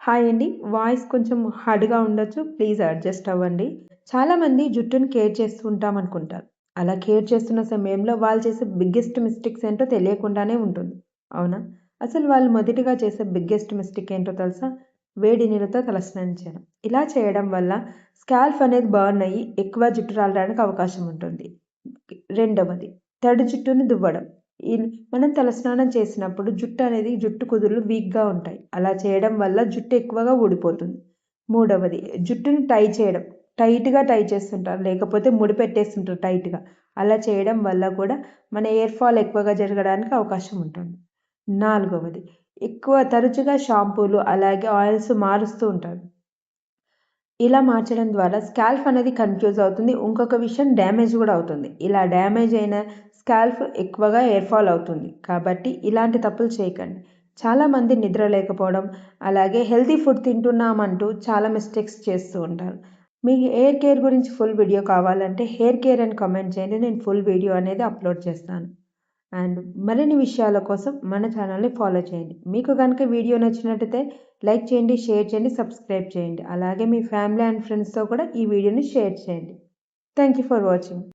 Hi అండి. Voice కొంచెం హార్డ్‌గా ఉండొచ్చు. ప్లీజ్ అడ్జస్ట్ అవ్వండి. చాలామంది జుట్టుని కేర్ చేస్తూ ఉంటామనుకుంటారు. అలా కేర్ చేస్తున్న సమయంలో వాళ్ళు చేసే బిగ్గెస్ట్ మిస్టేక్స్ ఏంటో తెలియకుండానే ఉంటుంది. అవునా? అసలు వాళ్ళు మొదటిగా చేసే బిగ్గెస్ట్ మిస్టేక్ ఏంటో తెలుసా? వేడి నీళ్ళతో తలస్నానం చేయడం. ఇలా చేయడం వల్ల స్కాల్ప్ అనేది బర్న్ అయ్యి ఎక్కువ జుట్టు రాలడానికి అవకాశం ఉంటుంది. రెండవది తడి జుట్టుని దువ్వడం. మనం తలస్నానం చేసినప్పుడు జుట్టు కుదుళ్ళు వీక్‌గా ఉంటాయి. అలా చేయడం వల్ల జుట్టు ఎక్కువగా ఊడిపోతుంది. మూడవది జుట్టుని టై చేయడం. టైట్‌గా టై చేస్తుంటారు. లేకపోతే ముడి పెట్టేస్తుంటారు టైట్‌గా. అలా చేయడం వల్ల కూడా మన హెయిర్ ఫాల్ ఎక్కువగా జరగడానికి అవకాశం ఉంటుంది. నాలుగవది తరచుగా షాంపూలు అలాగే ఆయిల్స్ మారుస్తూ ఉంటారు. ఇలా మార్చడం ద్వారా స్కాల్ప్ అనేది కన్‌ఫ్యూజ్ అవుతుంది. ఇంకొక విషయం డ్యామేజ్ గూడా అవుతుంది. ఇలా డ్యామేజ్ అయిన స్కాల్ప్ ఎక్కువగా హెయిర్ ఫాల్ అవుతుంది. కాబట్టి ఇలాంటి తప్పులు చేయకండి. చాలామంది నిద్ర లేకపోవడం, అలాగే హెల్తీ ఫుడ్ తింటున్నామంటూ చాలా మిస్టేక్స్ చేస్తూ ఉంటారు. మీకు హెయిర్ కేర్ గురించి ఫుల్ వీడియో కావాలంటే హెయిర్ కేర్ అని కామెంట్ చేయండి. నేను ఫుల్ వీడియో అనేది అప్‌లోడ్ చేస్తాను. అండ్ మరిన్ని విషయాల కోసం మన ఛానల్‌ని ఫాలో చేయండి. మీకు గనుక వీడియో నచ్చినట్టయితే లైక్ చేయండి, షేర్ చేయండి, సబ్స్క్రైబ్ చేయండి. అలాగే మీ ఫ్యామిలీ అండ్ ఫ్రెండ్స్‌తో కూడా ఈ వీడియోని షేర్ చేయండి. Thank you for watching.